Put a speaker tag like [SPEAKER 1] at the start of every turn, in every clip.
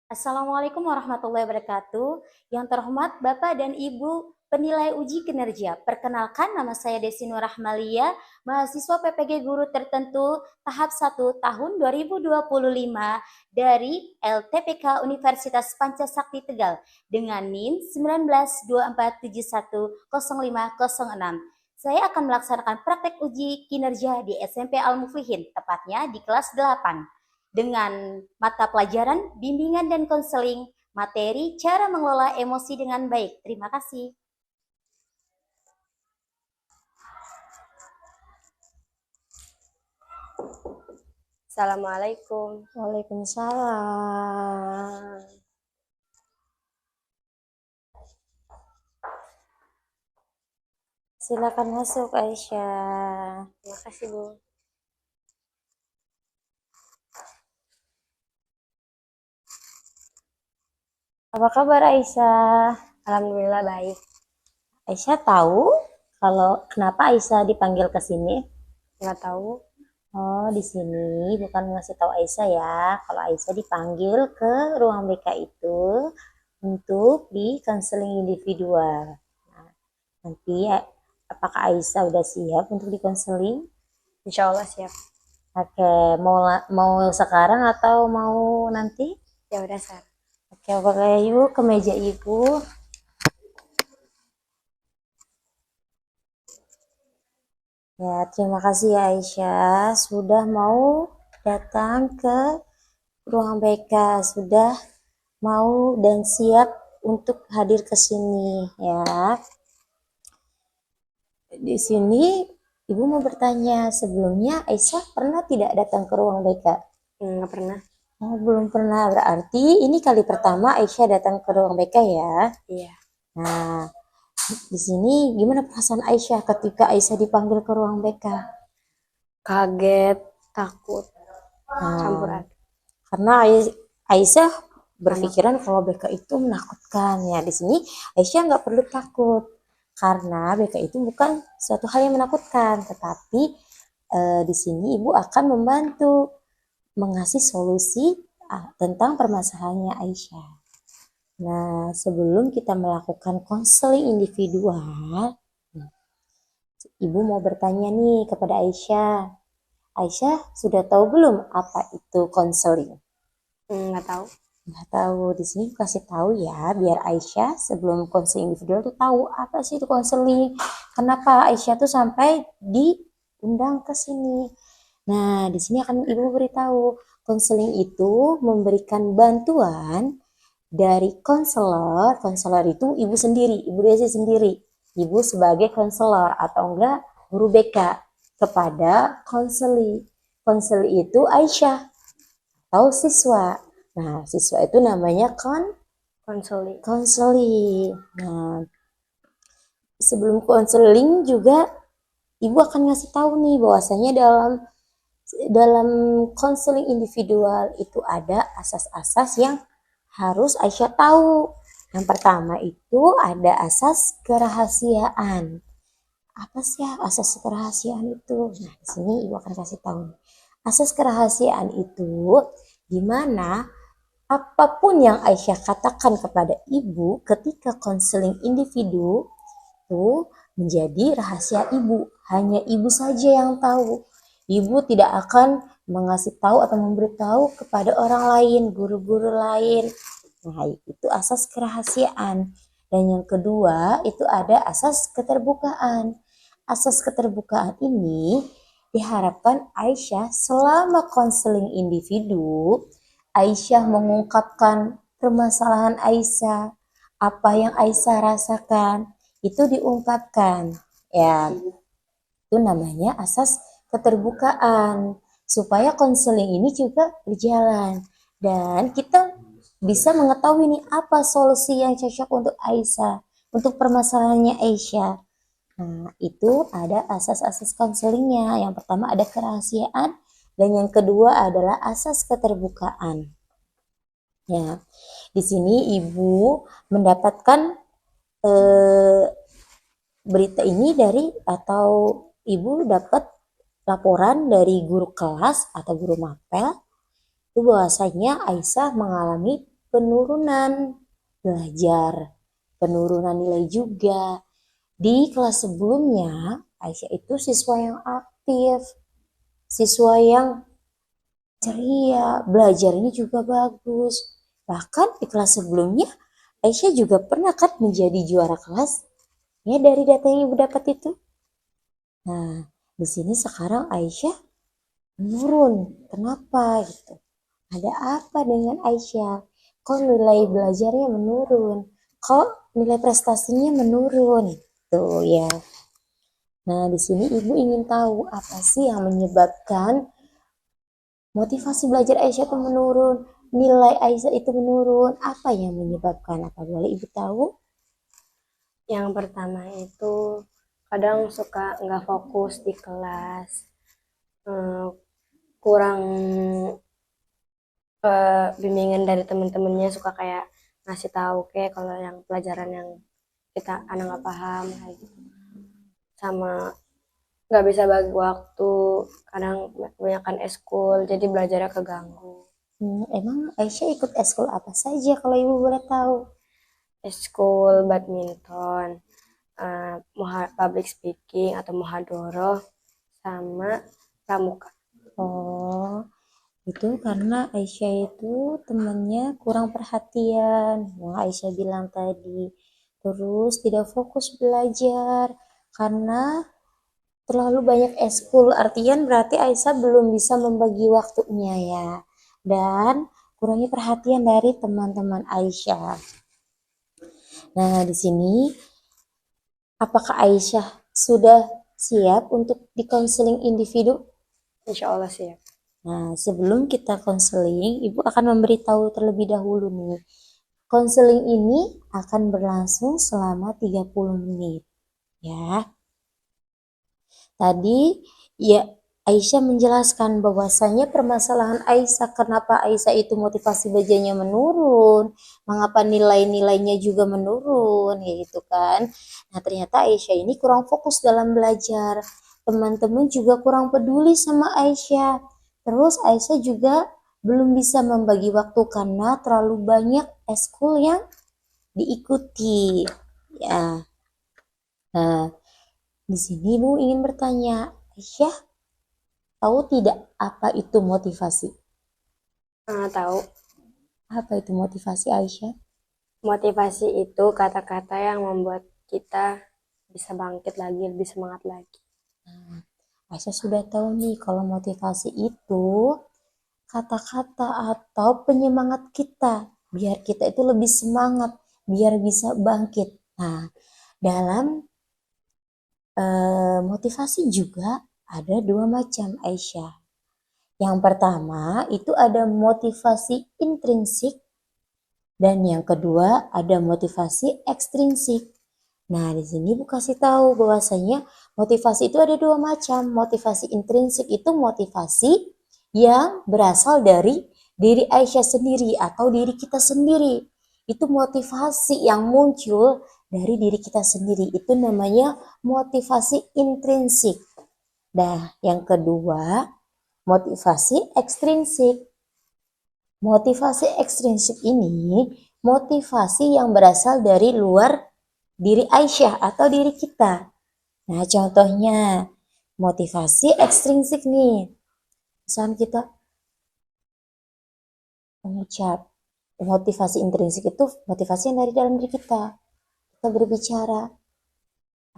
[SPEAKER 1] Assalamualaikum warahmatullahi wabarakatuh. Yang terhormat Bapak dan Ibu penilai uji kinerja. Perkenalkan, nama saya Desi Nur Rahmalia, mahasiswa PPG Guru Tertentu tahap 1 tahun 2025 dari LTPK Universitas Pancasakti Tegal dengan NIM 1924710506. Saya akan melaksanakan praktek uji kinerja di SMP Al-Muflihin, tepatnya di kelas 8 dengan mata pelajaran bimbingan dan konseling, materi cara mengelola emosi dengan baik. Terima kasih.
[SPEAKER 2] Assalamualaikum.
[SPEAKER 3] Waalaikumsalam. Silakan masuk, Aisyah.
[SPEAKER 2] Terima kasih, Bu.
[SPEAKER 3] Apa kabar, Aisyah?
[SPEAKER 2] Alhamdulillah baik.
[SPEAKER 3] Aisyah tahu kalau kenapa Aisyah dipanggil ke sini?
[SPEAKER 2] Nggak tahu.
[SPEAKER 3] Oh, di sini bukan ngasih tahu Aisyah ya, kalau Aisyah dipanggil ke ruang BK itu untuk di konseling individual. Nah, nanti apakah Aisyah udah siap untuk di konseling?
[SPEAKER 2] Insya Allah siap.
[SPEAKER 3] Oke, mau sekarang atau mau nanti?
[SPEAKER 2] Ya udah, Sar.
[SPEAKER 3] Oke, pakai ibu ke meja ibu. Ya, terima kasih ya Aisyah sudah mau datang ke ruang BK, sudah mau dan siap untuk hadir ke sini ya. Di sini ibu mau bertanya, sebelumnya Aisyah pernah tidak datang ke ruang BK?
[SPEAKER 2] Nggak pernah.
[SPEAKER 3] Oh, belum pernah, berarti ini kali pertama Aisyah datang ke ruang BK ya.
[SPEAKER 2] Iya.
[SPEAKER 3] Nah, di sini gimana perasaan Aisyah ketika Aisyah dipanggil ke ruang BK?
[SPEAKER 2] Kaget, takut, campur
[SPEAKER 3] Nah,
[SPEAKER 2] aduk.
[SPEAKER 3] karena Aisyah berpikiran kalau BK itu menakutkan ya. Di sini Aisyah nggak perlu takut karena BK itu bukan suatu hal yang menakutkan, tetapi di sini ibu akan membantu mengasih solusi tentang permasalahannya Aisyah. Nah, sebelum kita melakukan konseling individual, ibu mau bertanya nih kepada Aisyah. Aisyah sudah tahu belum apa itu konseling?
[SPEAKER 2] Nggak tahu.
[SPEAKER 3] Nggak tahu. Di sini kasih tahu ya, biar Aisyah sebelum konseling individual tuh tahu apa sih itu konseling. Kenapa Aisyah tuh sampai diundang ke sini. Nah, di sini akan ibu beritahu, konseling itu memberikan bantuan dari konselor. Konselor itu ibu sendiri, ibu Desi sendiri. Ibu sebagai konselor atau enggak guru BK kepada konseli. Konseli itu Aisyah atau siswa. Nah, siswa itu namanya
[SPEAKER 2] Konseling.
[SPEAKER 3] konseli. Nah, sebelum konseling juga ibu akan ngasih tahu nih bahwasanya dalam konseling individual itu ada asas-asas yang harus Aisyah tahu. Yang pertama itu ada asas kerahasiaan. Apa sih asas kerahasiaan itu? Nah, di sini ibu akan kasih tahu. Asas kerahasiaan itu gimana apapun yang Aisyah katakan kepada ibu ketika konseling individu itu menjadi rahasia ibu. Hanya ibu saja yang tahu. Ibu tidak akan mengasih tahu atau memberitahu kepada orang lain, guru-guru lain. Nah, itu asas kerahasiaan. Dan yang kedua, itu ada asas keterbukaan. Asas keterbukaan ini diharapkan Aisyah selama konseling individu, Aisyah mengungkapkan permasalahan Aisyah, apa yang Aisyah rasakan, itu diungkapkan. Ya, itu namanya asas keterbukaan. Supaya konseling ini juga berjalan. Dan kita bisa mengetahui nih apa solusi yang cocok untuk Aisyah, untuk permasalahannya Aisyah. Nah, itu ada asas-asas konselingnya. Yang pertama ada kerahasiaan dan yang kedua adalah asas keterbukaan. Ya, di sini ibu mendapatkan berita ini dari atau ibu dapat laporan dari guru kelas atau guru mapel itu bahwasanya Aisyah mengalami penurunan belajar, penurunan nilai juga. Di kelas sebelumnya, Aisyah itu siswa yang aktif, siswa yang ceria, belajarnya juga bagus. Bahkan di kelas sebelumnya, Aisyah juga pernah kan menjadi juara kelas, ya dari data yang ibu dapat itu. Nah, di sini sekarang Aisyah menurun. Kenapa gitu? Ada apa dengan Aisyah? Kok nilai belajarnya menurun? Kok nilai prestasinya menurun? Tuh ya. Nah, di sini ibu ingin tahu apa sih yang menyebabkan motivasi belajar Aisyah itu menurun, nilai Aisyah itu menurun. Apa yang menyebabkan? Apa boleh ibu tahu?
[SPEAKER 2] Yang pertama itu kadang suka nggak fokus di kelas, kurang bimbingan dari teman-temannya, suka kayak ngasih tahu kayak kalau yang pelajaran yang kita anak nggak paham kayak gitu. Sama nggak bisa bagi waktu, kadang kebanyakan eskul jadi belajarnya keganggu.
[SPEAKER 3] Emang Aisyah ikut eskul apa saja kalau ibu boleh tahu?
[SPEAKER 2] Eskul badminton, public speaking atau muhadoroh, sama pramuka.
[SPEAKER 3] Oh, itu karena Aisyah itu temannya kurang perhatian, yang Aisyah bilang tadi. Terus tidak fokus belajar karena terlalu banyak eskul. Artian berarti Aisyah belum bisa membagi waktunya ya. Dan kurangnya perhatian dari teman-teman Aisyah. Nah, di sini apakah Aisyah sudah siap untuk dikonseling individu?
[SPEAKER 2] Insya Allah sih ya.
[SPEAKER 3] Nah, sebelum kita konseling, Ibu akan memberitahu terlebih dahulu nih. Konseling ini akan berlangsung selama 30 menit. Ya. Tadi ya Aisyah menjelaskan bahwasanya permasalahan Aisyah, kenapa Aisyah itu motivasi belajarnya menurun, mengapa nilai-nilainya juga menurun, ya gitu kan. Nah, ternyata Aisyah ini kurang fokus dalam belajar. Teman-teman juga kurang peduli sama Aisyah. Terus Aisyah juga belum bisa membagi waktu karena terlalu banyak eskul yang diikuti. Ya. Nah, di sini Bu ingin bertanya, Aisyah tahu tidak apa itu motivasi?
[SPEAKER 2] Tahu.
[SPEAKER 3] Apa itu motivasi Aisyah?
[SPEAKER 2] Motivasi itu kata-kata yang membuat kita bisa bangkit lagi, lebih semangat lagi.
[SPEAKER 3] Aisyah sudah tahu nih kalau motivasi itu kata-kata atau penyemangat kita biar kita itu lebih semangat, biar bisa bangkit. Nah, dalam motivasi juga ada dua macam Aisyah. Yang pertama itu ada motivasi intrinsik dan yang kedua ada motivasi ekstrinsik. Nah, di sini Bu kasih tahu bahwasanya motivasi itu ada dua macam. Motivasi intrinsik itu motivasi yang berasal dari diri Aisyah sendiri atau diri kita sendiri. Itu motivasi yang muncul dari diri kita sendiri. Itu namanya motivasi intrinsik. Nah, yang kedua, motivasi ekstrinsik. Motivasi ekstrinsik ini motivasi yang berasal dari luar diri Aisyah atau diri kita. Nah, contohnya motivasi ekstrinsik nih. Misalnya kita mengucap. Motivasi intrinsik itu motivasi yang dari dalam diri kita. Kita berbicara,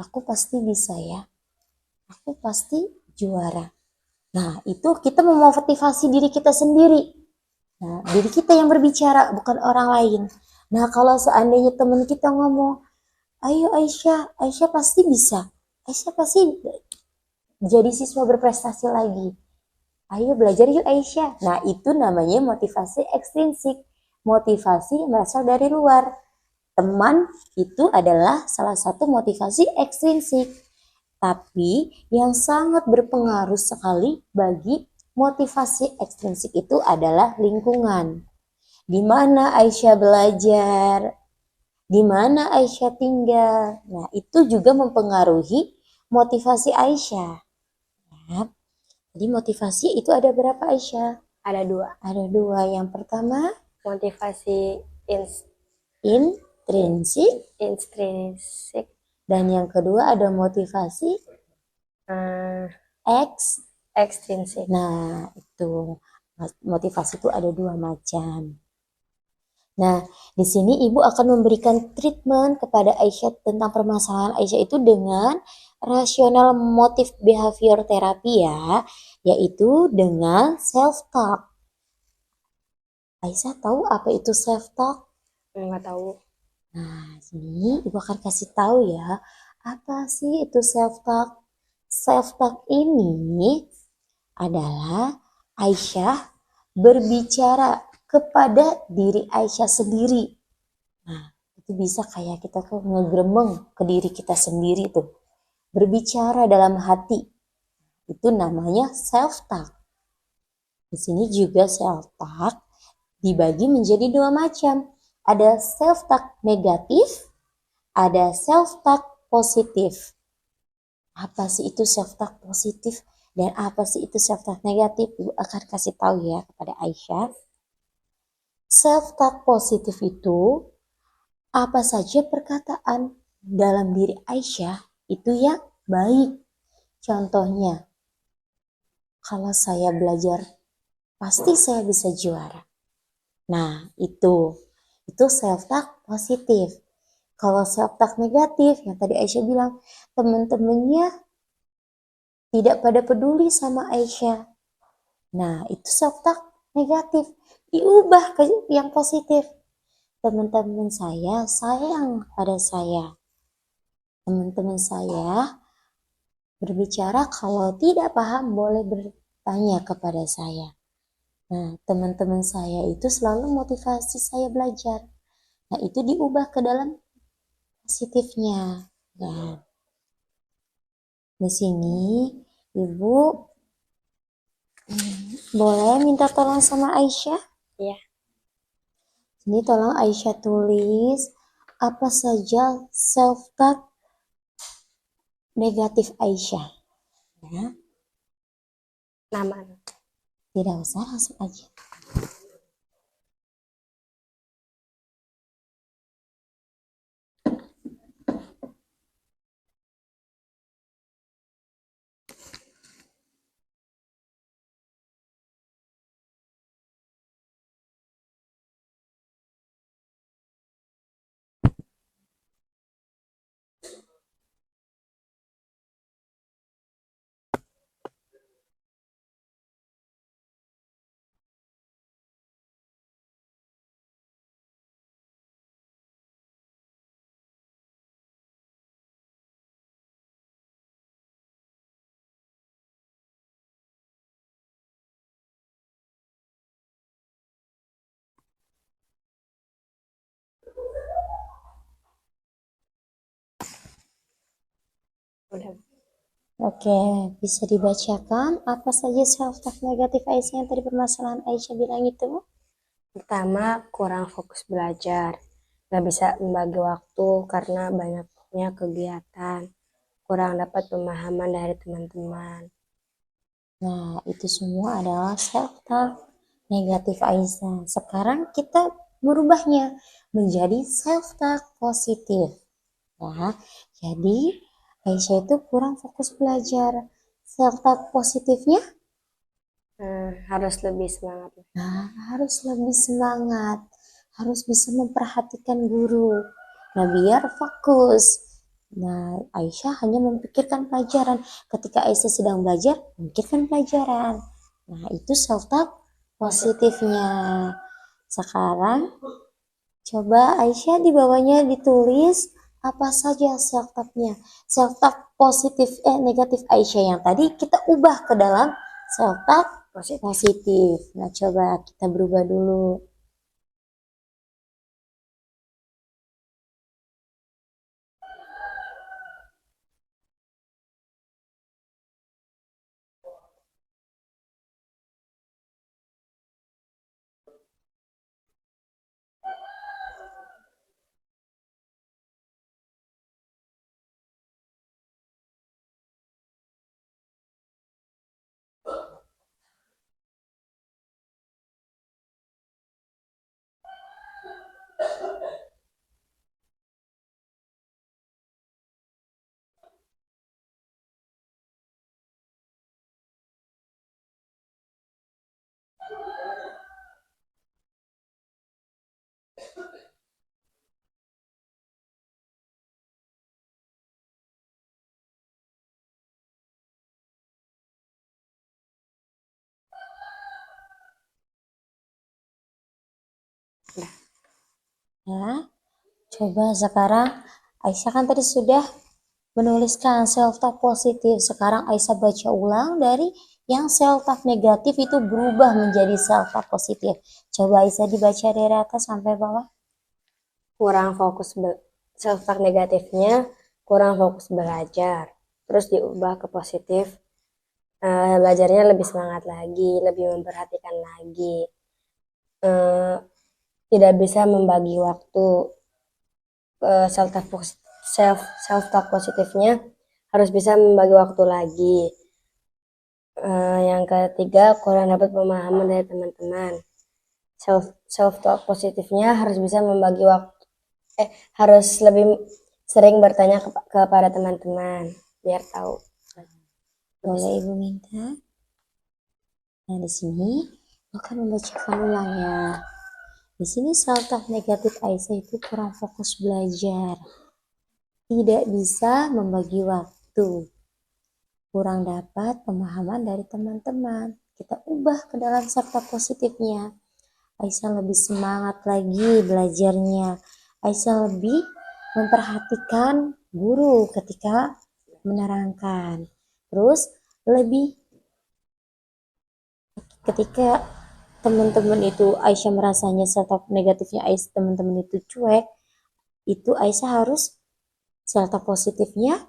[SPEAKER 3] aku pasti bisa ya. Aku pasti juara. Nah, itu kita memotivasi diri kita sendiri. Nah, diri kita yang berbicara, bukan orang lain. Nah, kalau seandainya teman kita ngomong, ayo Aisyah, Aisyah pasti bisa. Aisyah pasti jadi siswa berprestasi lagi. Ayo belajar yuk Aisyah. Nah, itu namanya motivasi ekstrinsik. Motivasi yang berasal dari luar. Teman itu adalah salah satu motivasi ekstrinsik. Tapi yang sangat berpengaruh sekali bagi motivasi ekstrinsik itu adalah lingkungan. Di mana Aisyah belajar, di mana Aisyah tinggal. Nah, itu juga mempengaruhi motivasi Aisyah. Ya. Jadi motivasi itu ada berapa Aisyah?
[SPEAKER 2] Ada dua.
[SPEAKER 3] Ada dua. Yang pertama
[SPEAKER 2] motivasi
[SPEAKER 3] Intrinsik.
[SPEAKER 2] intrinsik,
[SPEAKER 3] Dan yang kedua ada motivasi
[SPEAKER 2] eh,
[SPEAKER 3] eks.
[SPEAKER 2] ekstrinsik.
[SPEAKER 3] Nah, itu motivasi itu ada dua macam. Nah, di sini Ibu akan memberikan treatment kepada Aisyah tentang permasalahan Aisyah itu dengan rasional motif behavior terapi ya, yaitu dengan self-talk. Aisyah tahu apa itu self-talk?
[SPEAKER 2] Nggak tahu.
[SPEAKER 3] Nah, sini Ibu akan kasih tahu ya, apa sih itu self-talk? Self-talk ini adalah Aisyah berbicara kepada diri Aisyah sendiri. Nah, itu bisa kayak kita tuh ngegremeng ke diri kita sendiri tuh. Berbicara dalam hati. Itu namanya self-talk. Di sini juga self-talk dibagi menjadi dua macam. Ada self-talk negatif, ada self-talk positif. Apa sih itu self-talk positif dan apa sih itu self-talk negatif? Ibu akan kasih tahu ya kepada Aisyah. Self-talk positif itu apa saja perkataan dalam diri Aisyah itu yang baik. Contohnya, kalau saya belajar pasti saya bisa juara. Nah, itu self-talk positif. Kalau self-talk negatif, yang tadi Aisyah bilang, teman-temannya tidak pada peduli sama Aisyah. Nah, itu self-talk negatif. Diubah ke yang positif. Teman-teman saya sayang pada saya. Teman-teman saya berbicara kalau tidak paham boleh bertanya kepada saya. Nah, teman-teman saya itu selalu motivasi saya belajar. Nah, itu diubah ke dalam positifnya. Ya. Di sini Ibu boleh minta tolong sama Aisyah?
[SPEAKER 2] Iya.
[SPEAKER 3] Ini tolong Aisyah tulis apa saja self-talk negatif Aisyah. Ya,
[SPEAKER 2] Nama.
[SPEAKER 3] tidak usah langsung aja.
[SPEAKER 2] Udah.
[SPEAKER 3] Oke, bisa dibacakan apa saja self-talk negatif Aisyah yang tadi permasalahan Aisyah bilang itu?
[SPEAKER 2] Pertama, kurang fokus belajar. Nggak bisa membagi waktu karena banyaknya kegiatan. Kurang dapat pemahaman dari teman-teman.
[SPEAKER 3] Nah, itu semua adalah self-talk negatif Aisyah. Sekarang kita merubahnya menjadi self-talk positif. Ya, jadi Aisyah itu kurang fokus belajar. Self-talk positifnya,
[SPEAKER 2] Harus lebih semangat.
[SPEAKER 3] nah, harus lebih semangat, harus bisa memperhatikan guru. Nah, biar fokus. Nah, Aisyah hanya memikirkan pelajaran. Ketika Aisyah sedang belajar, memikirkan pelajaran. Nah, itu self-talk positifnya. Sekarang, coba Aisyah di bawahnya ditulis apa saja self-talknya. Self-talk positif, negatif Aisyah yang tadi kita ubah ke dalam self-talk positif. Nah, coba kita berubah dulu. Ya, coba sekarang Aisyah kan tadi sudah menuliskan self talk positif. Sekarang Aisyah baca ulang dari yang self talk negatif itu berubah menjadi self talk positif. Coba Aisyah dibaca dari atas sampai bawah.
[SPEAKER 2] Kurang fokus self talk negatifnya kurang fokus belajar, terus diubah ke positif, belajarnya lebih semangat lagi, lebih memperhatikan lagi, tidak bisa membagi waktu. Self talk self talk positifnya harus bisa membagi waktu lagi. Yang ketiga, kurang dapat pemahaman dari teman-teman. Self talk positifnya harus bisa membagi waktu, harus lebih sering bertanya kepada teman-teman biar tahu.
[SPEAKER 3] Boleh Ibu minta? Nah, di sini akan membacakan ulang ya. Di sini self talk negatif Aisyah itu kurang fokus belajar, tidak bisa membagi waktu, kurang dapat pemahaman dari teman-teman. Kita ubah ke dalam self talk positifnya. Aisyah lebih semangat lagi belajarnya. Aisyah lebih memperhatikan guru ketika menerangkan. Terus lebih ketika teman-teman itu Aisyah merasanya self talk negatifnya Aisyah teman-teman itu cuek, itu Aisyah harus self talk positifnya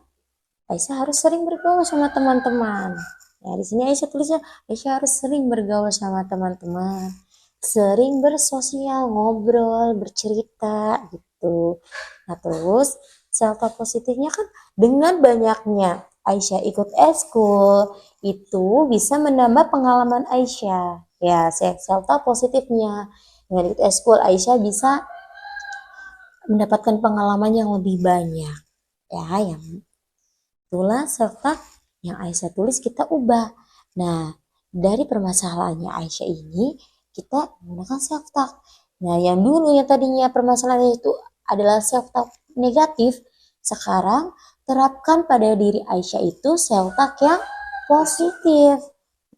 [SPEAKER 3] Aisyah harus sering bergaul sama teman-teman. Ya, di sini Aisyah tulisnya Aisyah harus sering bergaul sama teman-teman, sering bersosial, ngobrol, bercerita gitu. Nah, terus self talk positifnya kan dengan banyaknya Aisyah ikut eskul itu bisa menambah pengalaman Aisyah. Ya, self talk positifnya dengan ikut eskul Aisyah bisa mendapatkan pengalaman yang lebih banyak. Ya, yang itulah self talk yang Aisyah tulis kita ubah. Nah, dari permasalahannya Aisyah ini kita menggunakan self talk. Nah, yang dulu yang tadinya permasalahannya itu adalah self talk negatif, sekarang terapkan pada diri Aisyah itu self talk yang positif.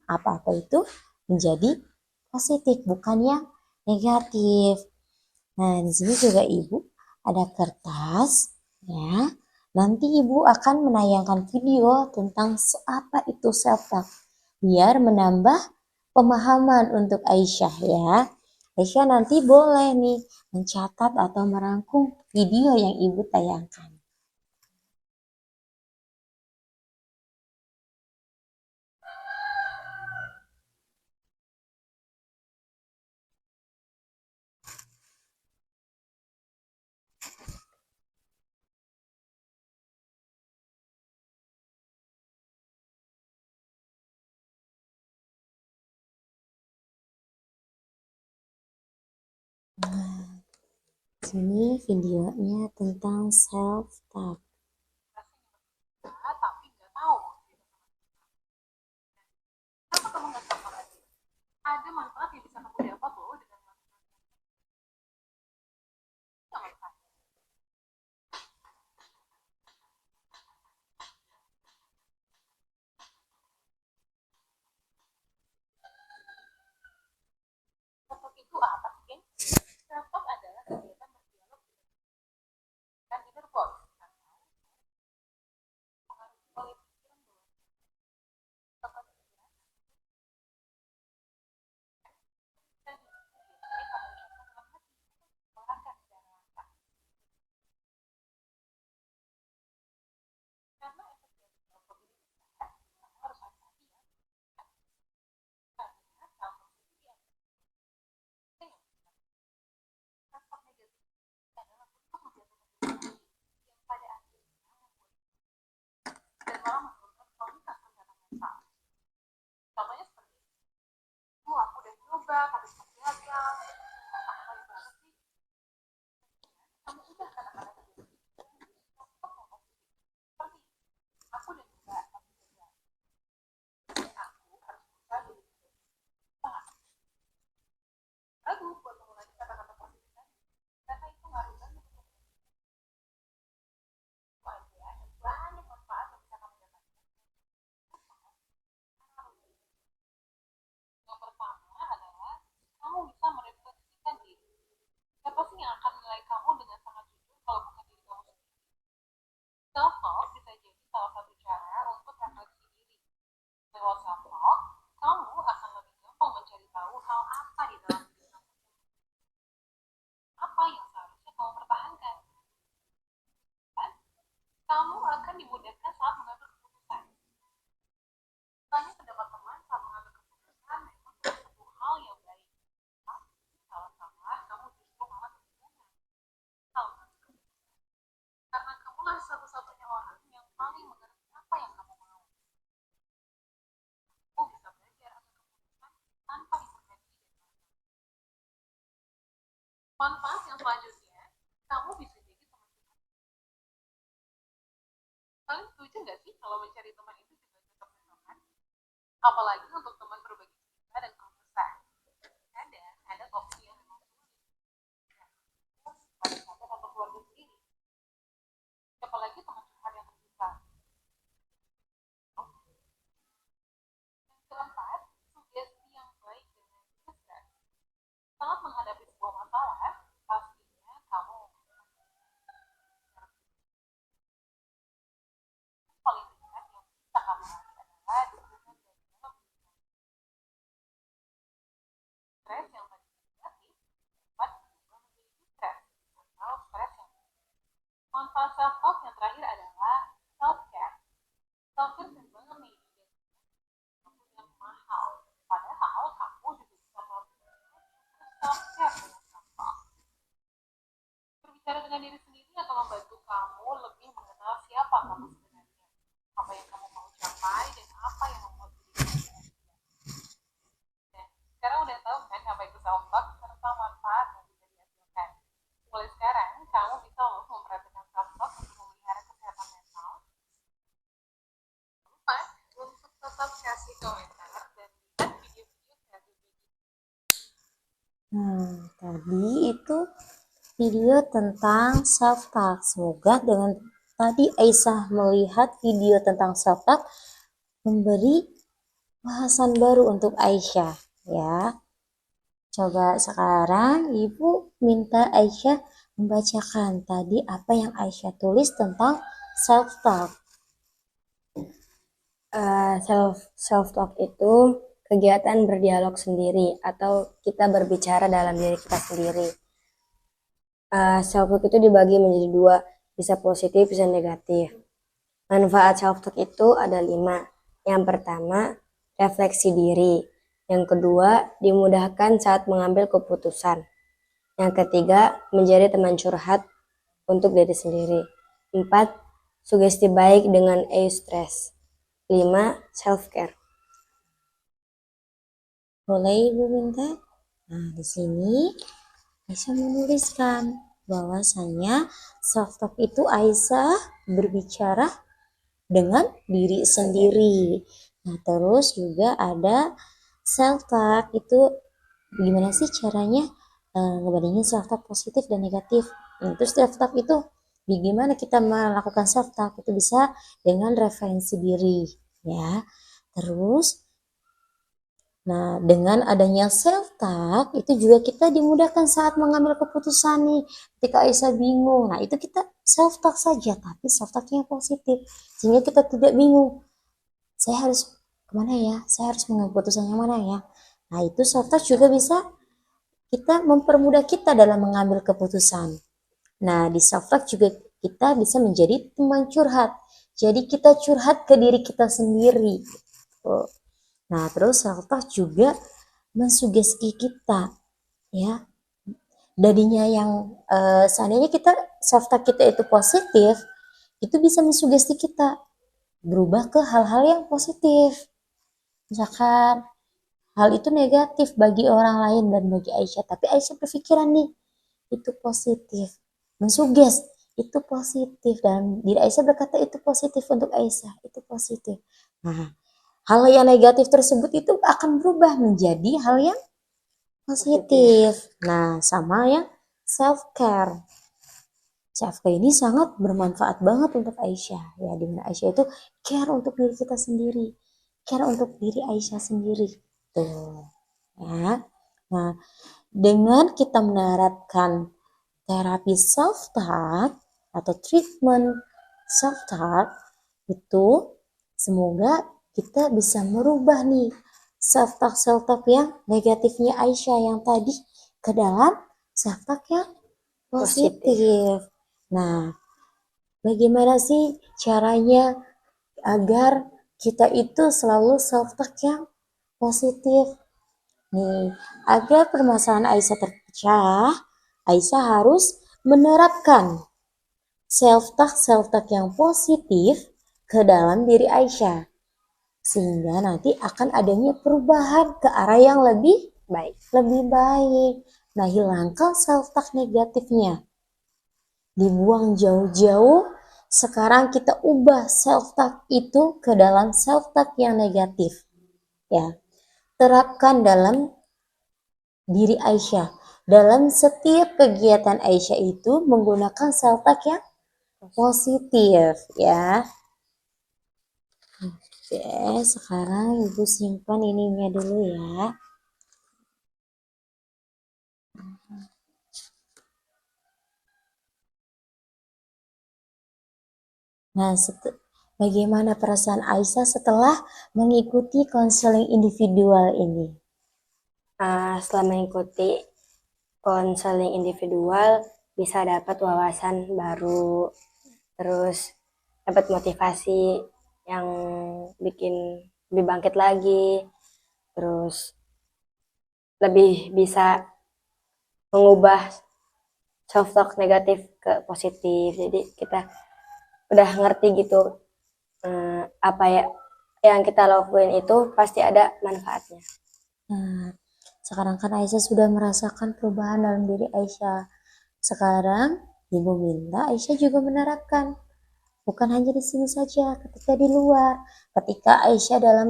[SPEAKER 3] Apa-apa itu menjadi positif, bukan yang negatif. Nah, di sini juga Ibu ada kertas ya. Nanti Ibu akan menayangkan video tentang apa itu self talk biar menambah pemahaman untuk Aisyah ya. Aisyah nanti boleh nih mencatat atau merangkum video yang Ibu tayangkan. Sini videonya tentang self talk.
[SPEAKER 4] Ada manfaat yang bisa kamu dapat loh dengan self-talk itu apa sih? Self-talk adalah kegiatan berdialog dengan inner voice atau Manfaat yang selanjutnya, kamu bisa jadi teman curhat. Kalian setuju nggak sih kalau mencari teman itu juga cocok-cocokan? Apalagi untuk teman berbagi cerita dan keluh kesah. Ada opsi yang memang sulit. Pada sahabat atau keluarga sendiri. Siapa lagi teman curhat yang terbuka? Yang keempat, sugesti yang baik dengan cerdas. Saat menghadapi sebuah masalah, pastinya kamu paling dekat yang bisa kamu raih adalah dukungan dari dalam stres yang tadi negatif dapat berubah menjadi stres atau stres yang manfaat self talk yang terakhir adalah self care. Self care sering banget nih kamu yang mahal, padahal kamu juga bisa melakukan self care dengan self talk. Berbicara dengan diri sendiri akan membantu kamu lebih mengenal siapa kamu sebenarnya, apa yang kamu mau capai dan apa yang membuat diri kamu bahagia. Dan sekarang udah tahu kan apa itu self talk serta manfaat yang bisa dihasilkan. Mulai sekarang kamu bisa loh memperhatikan self talk untuk memelihara kesehatan mental. Lupa untuk tetap kasih komentar dan lihat video-video kreatif ini.
[SPEAKER 3] Nah, tadi itu video tentang self talk. Semoga dengan tadi Aisyah melihat video tentang self talk memberi bahasan baru untuk Aisyah, ya. Coba sekarang Ibu minta Aisyah membacakan tadi apa yang Aisyah tulis tentang self talk.
[SPEAKER 2] Self talk itu kegiatan berdialog sendiri atau kita berbicara dalam diri kita sendiri. Self talk itu dibagi menjadi dua, bisa positif bisa negatif. Manfaat self talk itu ada 5. Yang pertama, refleksi diri. Yang kedua, dimudahkan saat mengambil keputusan. Yang ketiga, menjadi teman curhat untuk diri sendiri. 4, sugesti baik dengan eustress. 5, self care.
[SPEAKER 3] Boleh Ibu minta? Nah, di sini Aisyah menuliskan bahwasanya self talk itu Aisyah berbicara dengan diri sendiri. Nah, terus juga ada self talk itu gimana sih caranya ngebandingin self talk positif dan negatif. Nah, terus self talk itu bagaimana kita melakukan self talk itu bisa dengan referensi diri, ya. Terus nah, dengan adanya self talk itu juga kita dimudahkan saat mengambil keputusan nih. Ketika Aisyah bingung, nah itu kita self talk saja, tapi self talk yang positif sehingga kita tidak bingung. Saya harus kemana ya? Saya harus mengambil keputusan yang mana ya? Nah, itu self talk juga bisa kita mempermudah kita dalam mengambil keputusan. Nah, di self talk juga kita bisa menjadi teman curhat. Jadi kita curhat ke diri kita sendiri. Gitu. Nah, terus self talk juga mensugesti kita, ya. Dadinya yang seandainya kita self talk kita itu positif, itu bisa mensugesti kita berubah ke hal-hal yang positif. Misalkan hal itu negatif bagi orang lain dan bagi Aisyah, tapi Aisyah berpikiran nih itu positif, mensuges itu positif dan diri Aisyah berkata itu positif untuk Aisyah, itu positif. Nah, hal yang negatif tersebut itu akan berubah menjadi hal yang positif. Nah, sama yang self care. Self care ini sangat bermanfaat banget untuk Aisyah, ya, dimana Aisyah itu care untuk diri kita sendiri, care untuk diri Aisyah sendiri, tuh, ya. Nah, dengan kita menerapkan terapi self talk atau treatment self talk itu semoga kita bisa merubah nih self talk yang negatifnya Aisyah yang tadi ke dalam self talk yang positif. Nah, bagaimana sih caranya agar kita itu selalu self talk yang positif? Nih, agar permasalahan Aisyah terpecah, Aisyah harus menerapkan self talk yang positif ke dalam diri Aisyah. Sehingga nanti akan adanya perubahan ke arah yang lebih baik. Nah, hilangkan self-talk negatifnya. Dibuang jauh-jauh. Sekarang kita ubah self-talk itu ke dalam self-talk yang negatif. Ya, terapkan dalam diri Aisyah. Dalam setiap kegiatan Aisyah itu menggunakan self-talk yang positif ya. Oke, sekarang Ibu simpan ininya dulu ya. Nah, bagaimana perasaan Aisyah setelah mengikuti konseling individual ini?
[SPEAKER 2] Setelah mengikuti konseling individual bisa dapat wawasan baru, terus dapat motivasi yang bikin lebih bangkit lagi, terus lebih bisa mengubah self talk negatif ke positif. Jadi kita udah ngerti gitu, apa ya yang kita lakuin itu pasti ada manfaatnya.
[SPEAKER 3] Nah, sekarang kan Aisyah sudah merasakan perubahan dalam diri Aisyah. Sekarang Ibu minta Aisyah juga menerapkan. Bukan hanya di sini saja, ketika di luar, ketika Aisyah dalam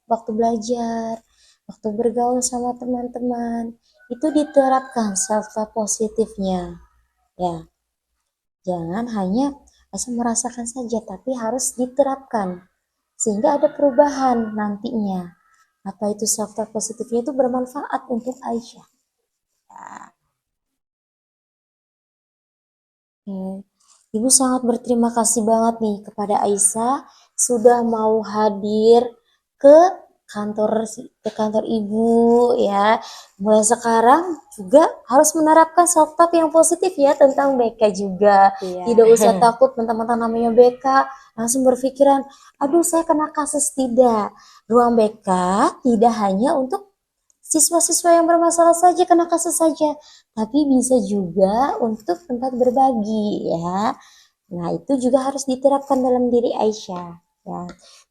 [SPEAKER 3] waktu belajar, waktu bergaul sama teman-teman, itu diterapkan self-talk positifnya. Ya, jangan hanya Aisyah merasakan saja, tapi harus diterapkan. Sehingga ada perubahan nantinya. Apa itu self-talk positifnya itu bermanfaat untuk Aisyah. Ya. Oke. Ibu sangat berterima kasih banget nih kepada Aisyah sudah mau hadir ke kantor Ibu ya. Mulai sekarang juga harus menerapkan self talk yang positif ya tentang BK juga.
[SPEAKER 2] Iya.
[SPEAKER 3] Tidak usah takut mentang-mentang namanya BK langsung berpikiran, aduh saya kena kasus. Tidak. Ruang BK tidak hanya untuk siswa-siswa yang bermasalah saja, kena kasus saja, tapi bisa juga untuk tempat berbagi ya. Nah, itu juga harus diterapkan dalam diri Aisyah ya.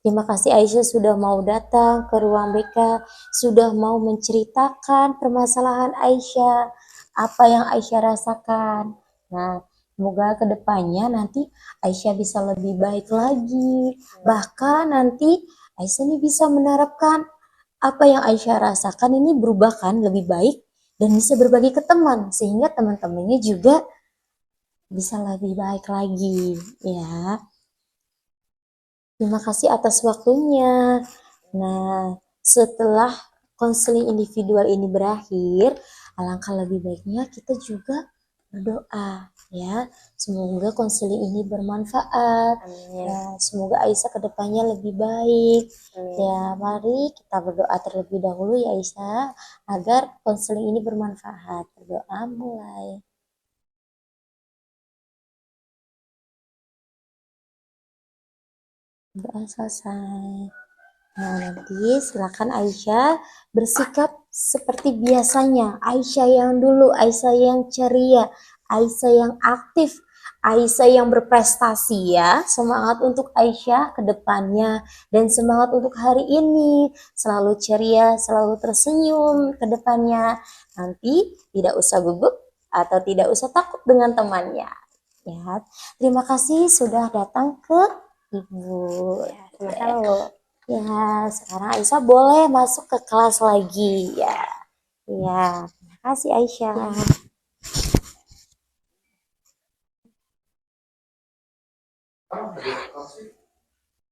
[SPEAKER 3] Terima kasih Aisyah sudah mau datang ke ruang BK, sudah mau menceritakan permasalahan Aisyah, apa yang Aisyah rasakan. Nah, semoga kedepannya nanti Aisyah bisa lebih baik lagi. Bahkan nanti Aisyah ini bisa menerapkan apa yang Aisyah rasakan ini berubah kan lebih baik dan bisa berbagi ke teman sehingga teman-temannya juga bisa lebih baik lagi ya. Terima kasih atas waktunya. Nah, setelah konseling individual ini berakhir, alangkah lebih baiknya kita juga berdoa ya. Semoga konseling ini bermanfaat.
[SPEAKER 2] Amin.
[SPEAKER 3] Ya, semoga Aisyah kedepannya lebih baik.
[SPEAKER 2] Amin.
[SPEAKER 3] Ya, mari kita berdoa terlebih dahulu ya Aisyah agar konseling ini bermanfaat. Berdoa mulai. Doa selesai. Nah, nanti silakan Aisyah bersikap seperti biasanya. Aisyah yang dulu, Aisyah yang ceria, Aisyah yang aktif, Aisyah yang berprestasi ya. Semangat untuk Aisyah ke depannya dan semangat untuk hari ini. Selalu ceria, selalu tersenyum ke depannya. Nanti tidak usah gugup atau tidak usah takut dengan temannya. Ya, terima kasih sudah datang ke Ibu.
[SPEAKER 2] Ya, sama-sama Bu.
[SPEAKER 3] Ya, sekarang Aisyah boleh masuk ke kelas lagi ya. Ya, terima kasih Aisyah.